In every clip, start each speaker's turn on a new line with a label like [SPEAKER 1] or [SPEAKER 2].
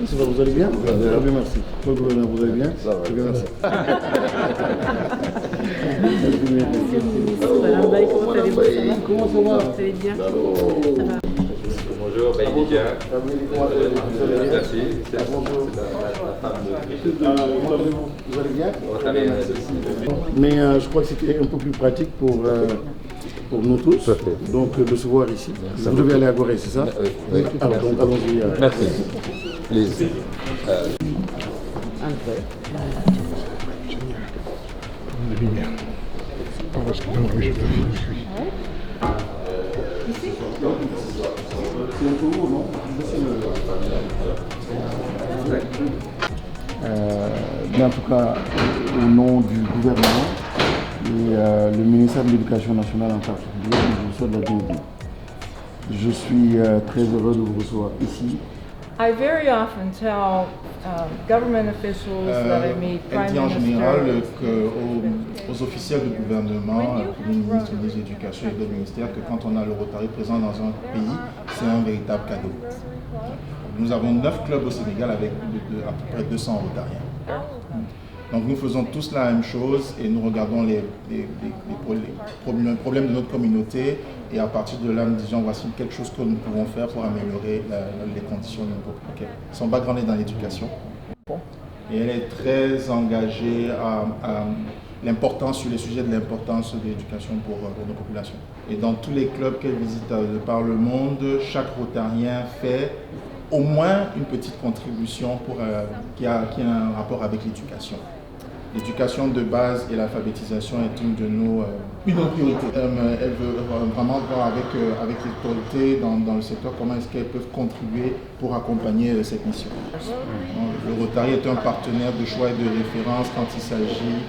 [SPEAKER 1] Ça va, vous allez bien? Très bien, merci. Le gouverneur, vous allez bien?
[SPEAKER 2] Ça va.
[SPEAKER 1] Très bien, merci.
[SPEAKER 3] Monsieur le ministre, Madame Baye, comment allez-vous? Ça va?
[SPEAKER 1] Comment ça va?
[SPEAKER 3] Vous allez bien? Ça va.
[SPEAKER 2] Bonjour, Baye Lydia.
[SPEAKER 1] Merci.
[SPEAKER 2] Bonjour.
[SPEAKER 1] Vous allez bien?
[SPEAKER 2] Très bien, merci.
[SPEAKER 1] Mais je crois que c'était un peu plus pratique pour nous tous, donc de se voir ici. Vous devez aller à Gorée, c'est ça?
[SPEAKER 2] Oui.
[SPEAKER 1] Alors, donc allons-y.
[SPEAKER 2] Merci. Please.
[SPEAKER 1] Mais en tout cas, au nom du gouvernement et le ministère de l'Éducation nationale en particulier, je vous souhaite la bienvenue. Je suis très heureux de vous recevoir ici.
[SPEAKER 4] I very often tell government officials that I meet
[SPEAKER 5] Elle
[SPEAKER 4] prime
[SPEAKER 5] dit en général
[SPEAKER 4] ministers.
[SPEAKER 5] aux officiels du gouvernement, Premier ministre, ministre de l'Éducation et d'autres ministères, que quand on a le Rotary présent dans un pays, c'est un véritable cadeau. Nous avons 9 clubs au Sénégal avec à peu près 200 Rotariens. Donc nous faisons tous la même chose et nous regardons les problèmes de notre communauté et à partir de là nous disons voici quelque chose que nous pouvons faire pour améliorer les conditions de notre population. Son background est dans l'éducation et elle est très engagée à l'importance sur les sujets de l'importance de l'éducation pour nos populations. Et dans tous les clubs qu'elle visite de par le monde, chaque Rotarien fait au moins une petite contribution qui a un rapport avec l'éducation. L'éducation de base et l'alphabétisation est une de nos priorités. Elle veut vraiment voir avec les autorités dans le secteur comment est-ce qu'elles peuvent contribuer pour accompagner cette mission. Le Rotary est un partenaire de choix et de référence quand il s'agit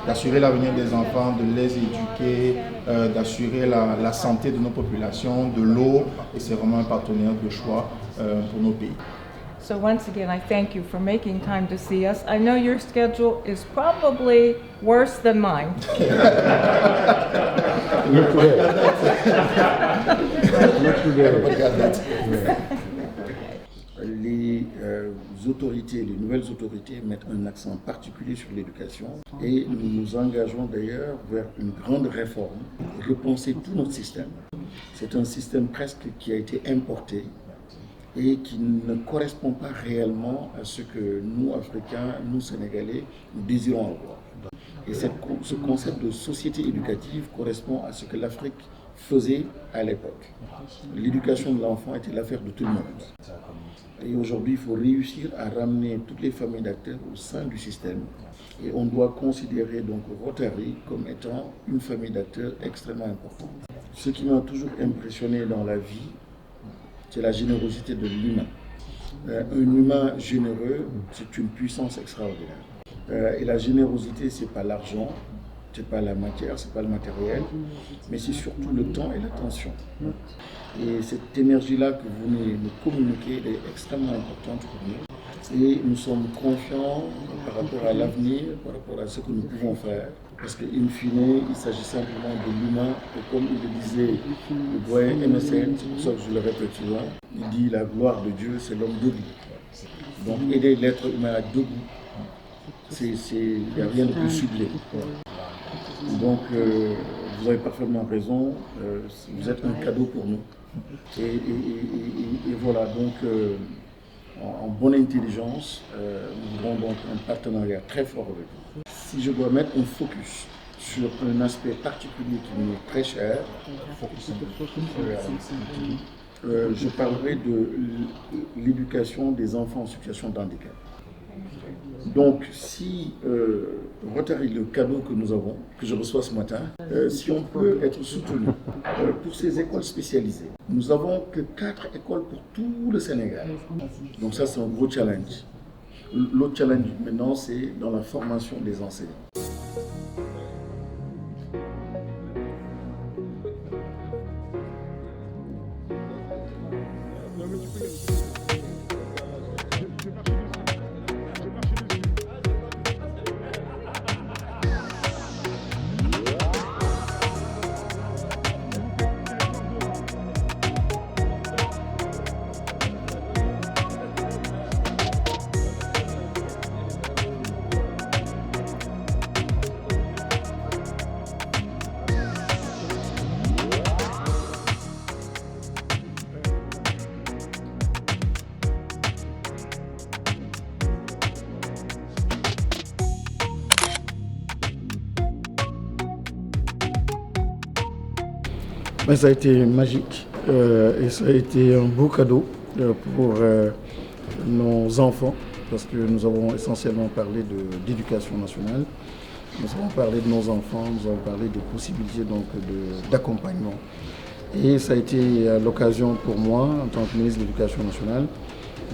[SPEAKER 5] d'assurer l'avenir des enfants, de les éduquer, d'assurer la santé de nos populations, de l'eau, et c'est vraiment un partenaire de choix pour nos pays.
[SPEAKER 4] So once again, I thank you for making time to see us. I know your schedule is probably worse than mine.
[SPEAKER 1] Les autorités, les nouvelles autorités mettent un accent particulier sur l'éducation et nous nous engageons d'ailleurs vers une grande réforme, repenser tout notre système. C'est un système presque qui a été importé et qui ne correspond pas réellement à ce que nous, Africains, nous, Sénégalais, nous désirons avoir. Et ce concept de société éducative correspond à ce que l'Afrique faisait à l'époque. L'éducation de l'enfant était l'affaire de tout le monde. Et aujourd'hui, il faut réussir à ramener toutes les familles d'acteurs au sein du système. Et on doit considérer donc Rotary comme étant une famille d'acteurs extrêmement importante. Ce qui m'a toujours impressionné dans la vie, c'est la générosité de l'humain. Un humain généreux, c'est une puissance extraordinaire. Et la générosité, c'est pas l'argent, c'est pas la matière, c'est pas le matériel, mais c'est surtout le temps et l'attention. Et cette énergie-là que vous venez nous communiquer, elle est extrêmement importante pour nous. Et nous sommes confiants par rapport à l'avenir, par rapport à ce que nous pouvons faire. Parce qu'in fine, il s'agit simplement de l'humain. Et comme il le disait le doyen MSN, c'est pour ça que je le répète souvent, il dit la gloire de Dieu, c'est l'homme debout. Donc aider l'être humain à debout, il n'y a rien de plus sublime. Donc vous avez parfaitement raison, vous êtes un cadeau pour nous. Et voilà, donc en bonne intelligence, nous avons donc un partenariat très fort avec vous. Si je dois mettre un focus sur un aspect particulier qui nous est très cher, je parlerai de l'éducation des enfants en situation de handicap. Donc, si Rotary, le cadeau que nous avons, que je reçois ce matin, si on peut être soutenu pour ces écoles spécialisées, nous n'avons que 4 écoles pour tout le Sénégal. Donc ça, c'est un gros challenge. L'autre challenge maintenant, c'est dans la formation des enseignants. Mais ça a été magique et ça a été un beau cadeau pour nos enfants, parce que nous avons essentiellement parlé d'éducation nationale. Nous avons parlé de nos enfants, nous avons parlé des possibilités d'accompagnement. Et ça a été l'occasion pour moi, en tant que ministre de l'Éducation nationale,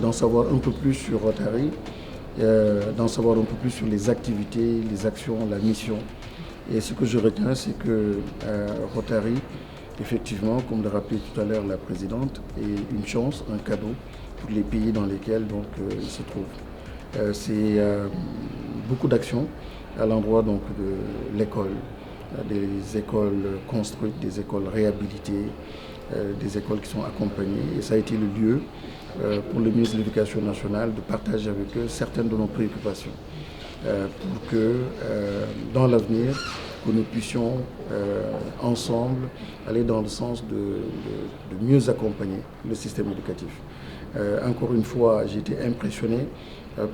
[SPEAKER 1] d'en savoir un peu plus sur Rotary, d'en savoir un peu plus sur les activités, les actions, la mission. Et ce que je retiens, c'est que Rotary, effectivement, comme l'a rappelé tout à l'heure la présidente, est une chance, un cadeau pour les pays dans lesquels il se trouve. C'est beaucoup d'actions à l'endroit de l'école, des écoles construites, des écoles réhabilitées, des écoles qui sont accompagnées. Et ça a été le lieu pour le ministre de l'Éducation nationale de partager avec eux certaines de nos préoccupations pour que dans l'avenir, que nous puissions ensemble aller dans le sens de mieux accompagner le système éducatif. Encore une fois, j'ai été impressionné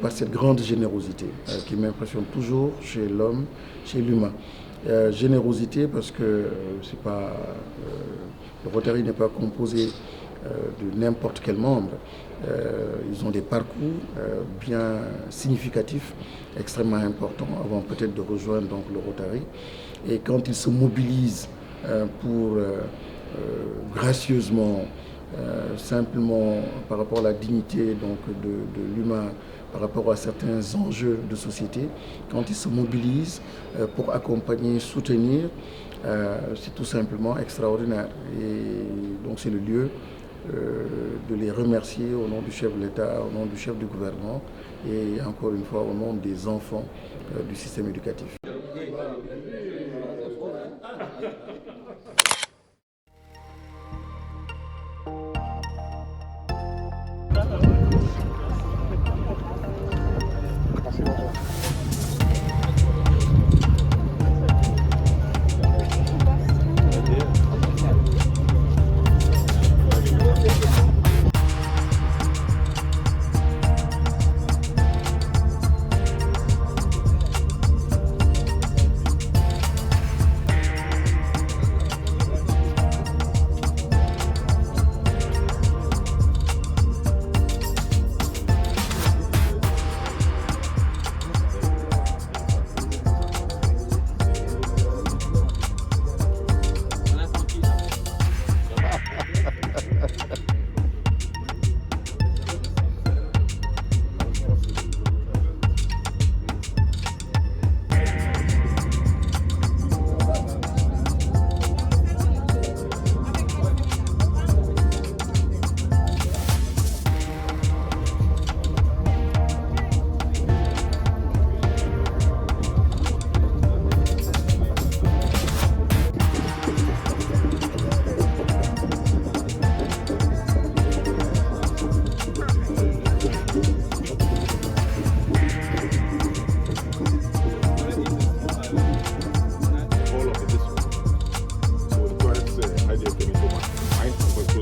[SPEAKER 1] par cette grande générosité qui m'impressionne toujours chez l'homme, chez l'humain. Générosité parce que le Rotary n'est pas composé de n'importe quel membre. Ils ont des parcours bien significatifs, extrêmement importants, avant peut-être de rejoindre le Rotary. Et quand ils se mobilisent pour gracieusement, simplement par rapport à la dignité de l'humain, par rapport à certains enjeux de société, quand ils se mobilisent pour accompagner, soutenir, c'est tout simplement extraordinaire. Et donc c'est le lieu de les remercier au nom du chef de l'État, au nom du chef du gouvernement et encore une fois au nom des enfants du système éducatif.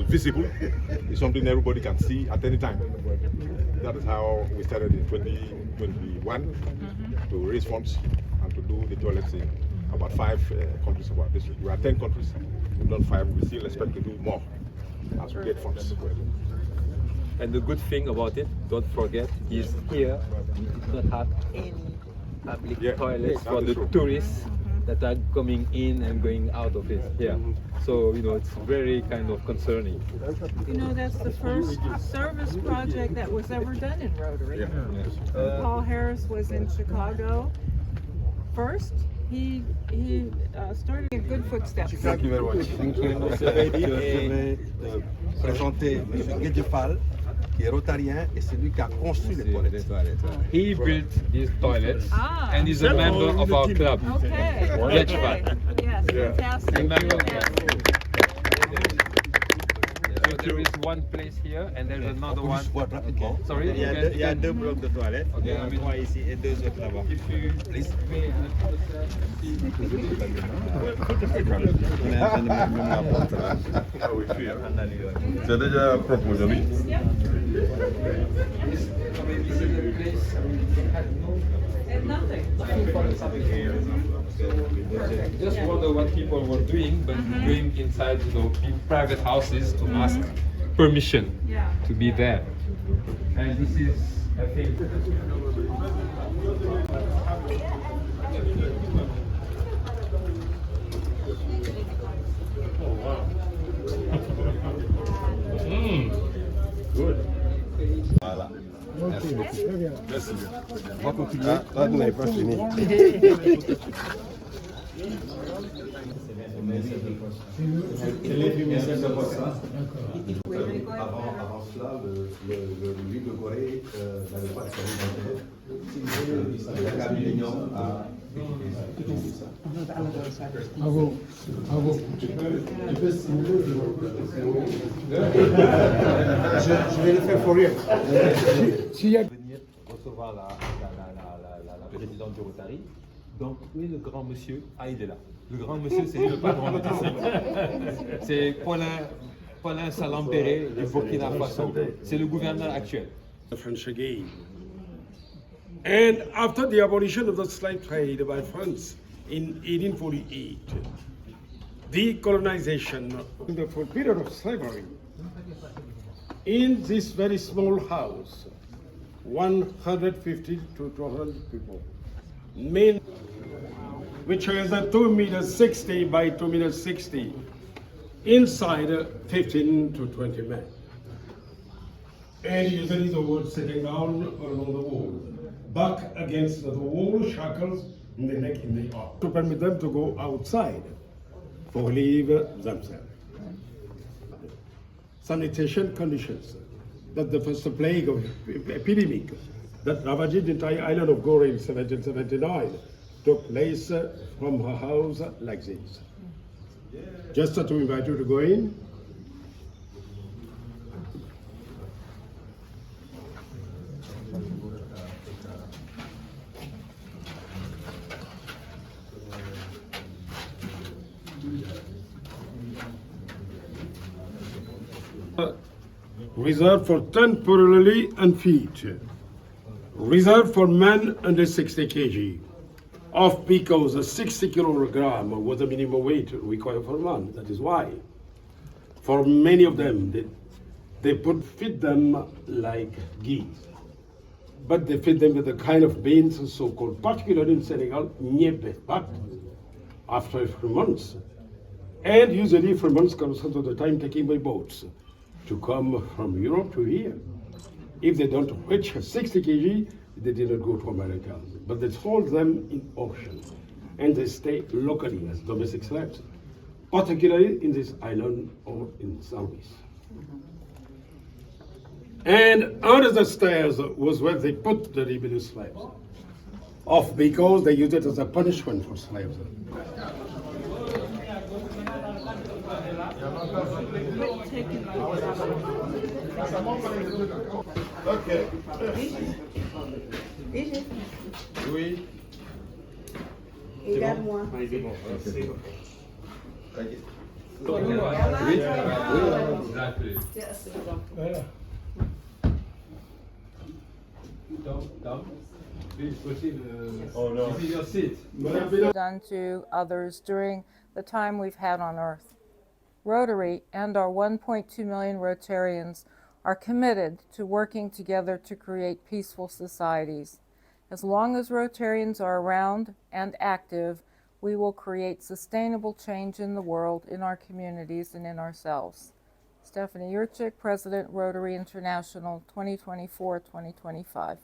[SPEAKER 6] Visible. It's something everybody can see at any time. That is how we started in 2021 to raise funds and to do the toilets in about 5 countries of our district. We are 10 countries, we've done 5. We still expect to do more as we get funds.
[SPEAKER 2] And the good thing about it, don't forget, is here we do not have any public toilets for the tourists that are coming in and going out of it. Yeah. So, it's very kind of concerning.
[SPEAKER 4] That's the first service project that was ever done in Rotary.
[SPEAKER 6] Yeah.
[SPEAKER 4] Paul Harris was in Chicago first. He started in good footsteps.
[SPEAKER 6] Thank you very much.
[SPEAKER 2] Thank you.
[SPEAKER 7] Je vais présenter M. Guedjefal, qui est rotarien et c'est lui qui a construit les toilettes.
[SPEAKER 2] He built these toilets and is a member of our club.
[SPEAKER 4] Okay.
[SPEAKER 2] Guedjefal.
[SPEAKER 4] Yes, fantastic.
[SPEAKER 2] Remember
[SPEAKER 4] Yes.
[SPEAKER 2] So there is one place here and there's another one. Sorry,
[SPEAKER 7] Il y a deux blocs de toilettes. Il y en a 3 ici et 2 autres là-bas. Please.
[SPEAKER 6] C'est déjà propre aujourd'hui.
[SPEAKER 2] Maybe this is the place
[SPEAKER 4] And nothing.
[SPEAKER 2] Just wonder what people were doing, but going inside, private houses to ask permission
[SPEAKER 4] Yeah.
[SPEAKER 2] to be there. And this is, I think,
[SPEAKER 6] Voilà. Merci beaucoup. Merci. On va continuer. Là, vous n'avez pas fini.
[SPEAKER 7] Avant cela, l'huile de Corée n'avait pas de service bancaire. Le cas Millennium a utilisé ça.
[SPEAKER 5] Je vais le faire pour rien.
[SPEAKER 2] venir recevoir la présidente du Rotary. Donc, où est le grand monsieur? Ah, il est là. Le grand monsieur, c'est lui le patron de ici. C'est Paulin Salampéré du Burkina Faso. C'est le gouverneur actuel.
[SPEAKER 8] The French again. And after the abolition of the slave trade by France in 1848, decolonization, in the full period of slavery, in this very small house, 150 to 200 people, men, which is a 2 meters 60 by 2 meters 60, inside 15 to 20 men. And usually the word sitting down along the wall, back against the wall, shackles in the neck, in the arm, to permit them to go outside for leave themselves. Sanitation conditions, that the first plague of epidemic that ravaged the entire island of Gore in 1779 took place from her house like this. Just to invite you to go in. Reserved for temporarily unfit. Reserved for men under 60 kg. Off because 60 kilogram was the minimum weight required for a man. That is why, for many of them, they feed them like geese. But they feed them with a kind of beans, so-called, particularly in Senegal, nyebe, but after a few months. And usually 3 months comes to the time taking by boats to come from Europe to here. If they don't reach 60 kg, they didn't go to America. But they hold them in ocean, and they stay locally as domestic slaves, particularly in this island or in Southeast. And under the stairs was where they put the rebellious slaves, off because they used it as a punishment for slaves.
[SPEAKER 5] Ok.
[SPEAKER 6] Oui.
[SPEAKER 9] Regarde-moi.
[SPEAKER 2] Exactly. Tom, please proceed. This is your seat.
[SPEAKER 4] Done to others during the time we've had on Earth. Rotary and our 1.2 million Rotarians are committed to working together to create peaceful societies. As long as Rotarians are around and active, we will create sustainable change in the world, in our communities, and in ourselves. Stephanie Yurchik, President, Rotary International, 2024-2025.